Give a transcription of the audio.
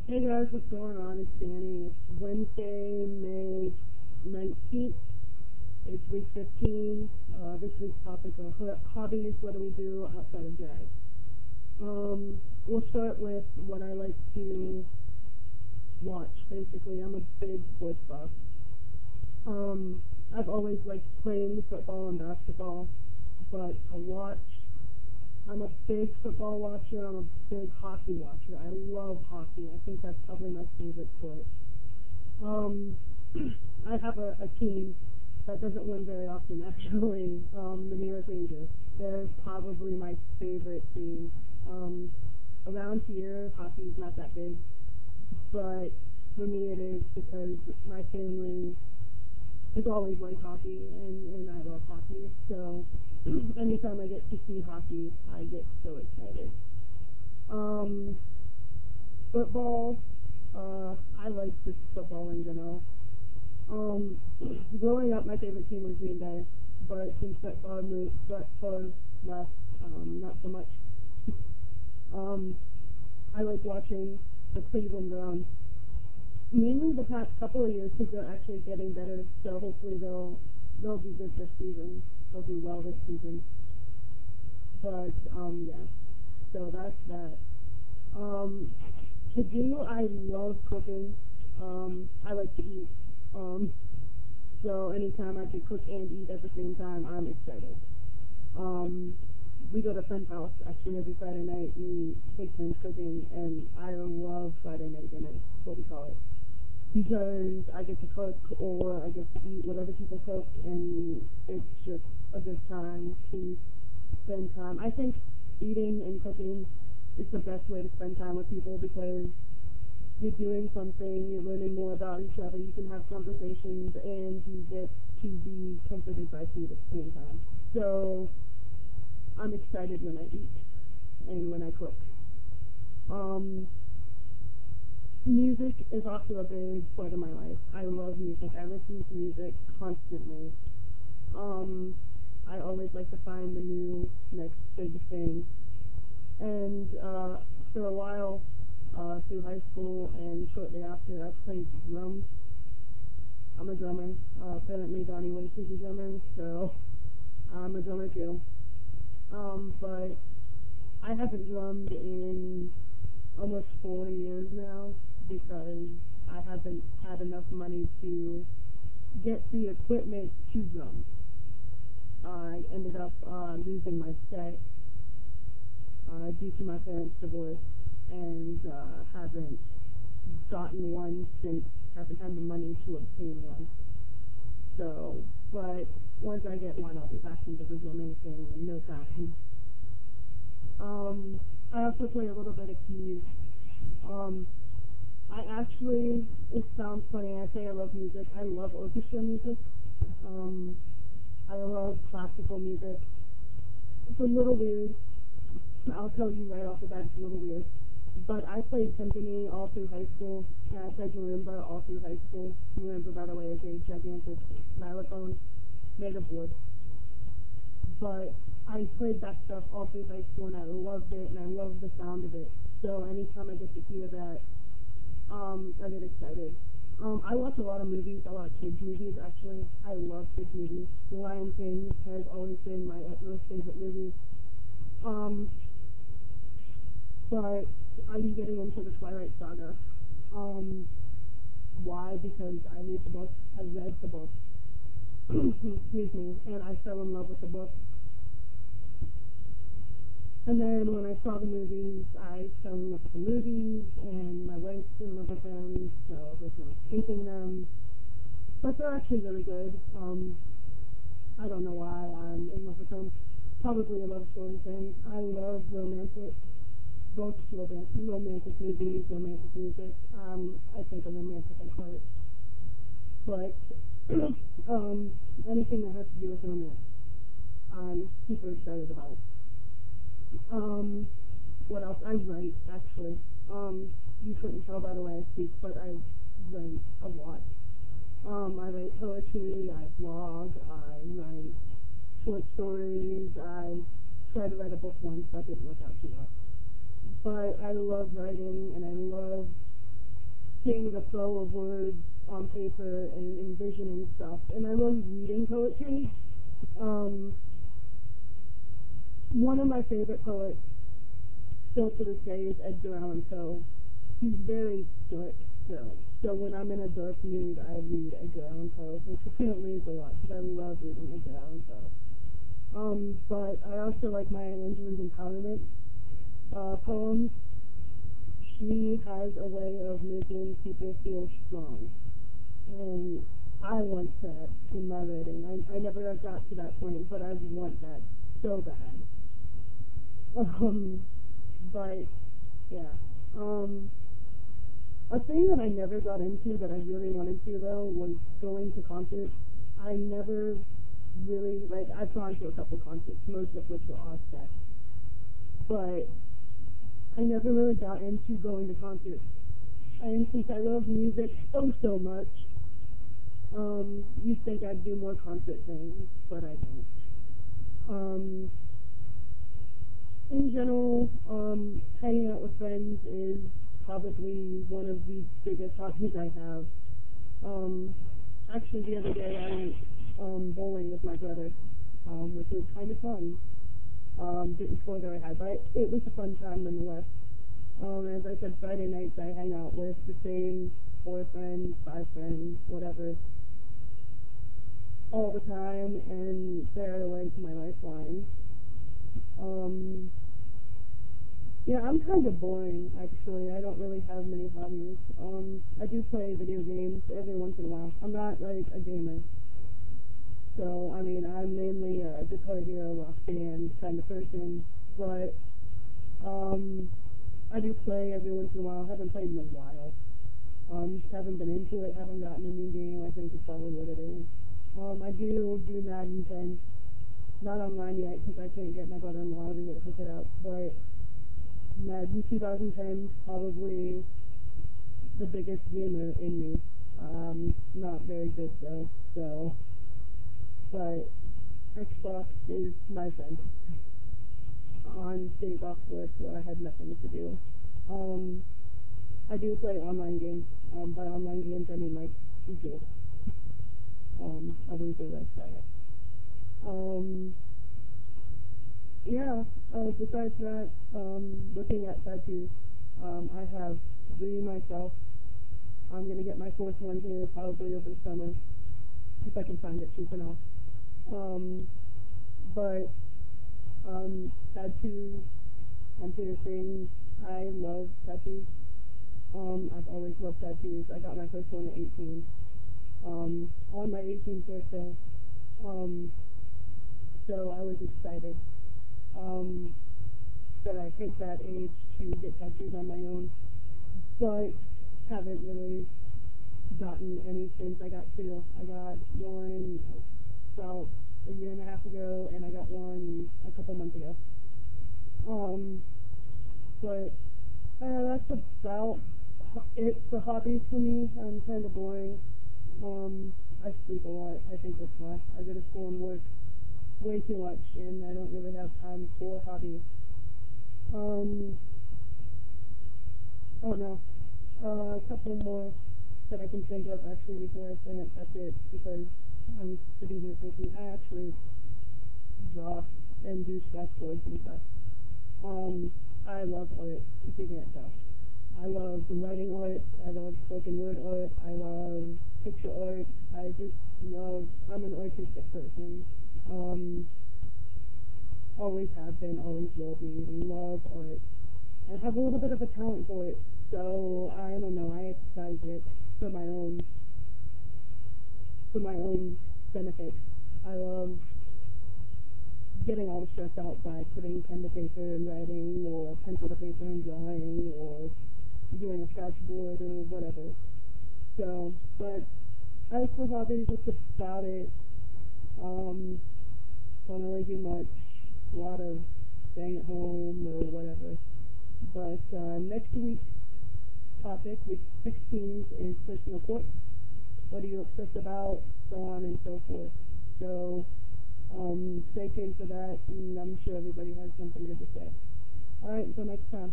Hey guys, what's going on? It's Danny. It's Wednesday, May 19th. It's week 15. This week's topic are hobbies. What do we do outside of drag? We'll start with what I like to watch. Basically, I'm a big sports buff. I've always liked playing football and basketball, but to watch, I'm a big football watcher. I'm a big hockey watcher. I love hockey. I think that's probably my favorite sport. Um, I have a team that doesn't win very often, actually. The New York Rangers. They're probably my favorite team. Um, Around here, hockey's not that big, but for me it is because my family has always liked hockey, and I love hockey. So anytime I get to see hockey, I get so excited. Um, Football, I like just football in general. Um, Growing up, my favorite team was Green Bay, but since Brett Favre left, not so much. Um, I like watching the Cleveland Browns, mainly the past couple of years because they're actually getting better. So hopefully they'll do good this season. They'll do well this season. But yeah. So that's that. Um, to do, I love cooking. I like to eat. Um, so anytime I can cook and eat at the same time, I'm excited. Um, we go to friend's house actually every Friday night. We take turns cooking, and I love Friday night dinner. What we call it, because I get to cook or I get to eat whatever people cook, and it's just a good time to spend time. I think eating and cooking is the best way to spend time with people because you're doing something, you're learning more about each other, you can have conversations, and you get to be comforted by food at the same time. So I'm excited when I eat and when I cook. Um, Music is also a big part of my life. I love music. I listen to music constantly. Um, I always like to find the new next big thing. And for a while, through high school and shortly after, I played drums. I'm a drummer. Apparently Donnie Waits is a drummer, so I'm a drummer too. But I haven't drummed in almost 4 years now because I haven't had enough money to get the equipment to drum. I ended up losing my set due to my parents' divorce and haven't gotten one since, haven't had the money to obtain one. So, but once I get one, I'll be back into the drumming thing in no time. I also play a little bit of keys. Um, I actually, it sounds funny, I say I love music. I love orchestra music. Um, I love classical music. It's a little weird. I'll tell you right off the bat, it's a little weird. But I played timpani all through high school, and I played marimba all through high school. Marimba, by the way, is a gigantic xylophone made of wood. But I played that stuff all through high school, and I loved it, and I loved the sound of it. So anytime I get to hear that, I get excited. I watch a lot of movies, a lot of kids movies actually. I love kids movies. The Lion King has always been my most favorite movie. Um, but I'm getting into the Twilight Saga. Um, why? Because I read the book. I read the book. Excuse me. And I fell in love with the book. And then when I saw the movies, I fell in love with the movies, and my wife's in love with them, so there's no escaping them. But they're actually really good. I don't know why I'm in love with them. Probably a love story thing. I love romantic books, romantic movies, romantic music. I think I'm romantic at heart. But anything that has to do with romance, I'm super excited about. What else? I write, actually. You couldn't tell by the way I speak, but I write a lot. I write poetry, I blog, I write short stories, I tried to write a book once, that didn't work out too well. But I love writing, and I love seeing the flow of words on paper and envisioning stuff. And I love reading poetry. One of my favorite poets, still to this day, is Edgar Allan Poe. He's very dark still. So when I'm in a dark mood, I read Edgar Allan Poe, which I don't read a lot because I love reading Edgar Allan Poe. But I also like Maya Angelou's empowerment poems. She has a way of making people feel strong. And I want that in my writing. I never got to that point, but I want that so bad. But, yeah. A thing that I never got into that I really wanted to, though, was going to concerts. I never really, like, I've gone to a couple concerts, most of which were Ozfest. But I never really got into going to concerts. And since I love music so much, you'd think I'd do more concert things, but I don't. In general, hanging out with friends is probably one of the biggest hobbies I have. Actually, the other day I went bowling with my brother, which was kind of fun. Didn't score very high, but it was a fun time nonetheless. As I said, Friday nights I hang out with the same 4 friends, 5 friends, whatever, all the time, and they're like my lifeline. Yeah, I'm kind of boring, actually. I don't really have many hobbies. I do play video games every once in a while. I'm not, like, a gamer. So, I mean, I'm mainly a Guitar Hero, Rock Band kind of person, but, I do play every once in a while. Haven't played in a while. Just haven't been into it, haven't gotten a new game, I think is probably what it is. I do Madden 10. Not online yet, because I can't get my brother-in-law to hook it up, but Madden 2010 probably the biggest gamer in me. Not very good though, so, but Xbox is my friend. On days off work where I had nothing to do. I do play online games. By online games I mean like good. I wouldn't say like that. Yeah, besides that, looking at tattoos, I have 3 myself. I'm going to get my 4th one here probably over the summer, if I can find it cheap enough. But, tattoos and piercings, I love tattoos. I've always loved tattoos. I got my first one at 18. On my 18th birthday. So I was excited that I hit that age to get tattoos on my own, but haven't really gotten any since I got 2. I got one about a year and a half ago, and I got one a couple months ago. But that's about it for hobbies for me. I'm kind of boring. I sleep a lot. I think that's why. I go to school and work way too much, and I don't really have time for hobbies. Oh no. A couple more that I can think of actually before I say it. That's it, because I'm sitting here thinking I actually draw and do scratchboards and stuff. I love art, if you can't tell. I love writing art, I love spoken word art, I love picture art, I just love, I'm an artistic person. Always have been, always will be, love art. I have a little bit of a talent for it, so I don't know, I exercise it for my own benefit. I love getting all the stress out by putting pen to paper and writing, or pencil to paper and drawing, or doing a sketchboard or whatever. So, but as for hobbies, that's about it. Don't really do much. A lot of staying at home or whatever. But next week's topic, week 16, is personal quotes. What are you obsessed about? So on and so forth. So stay tuned for that, and I'm sure everybody has something good to say. Alright, until next time.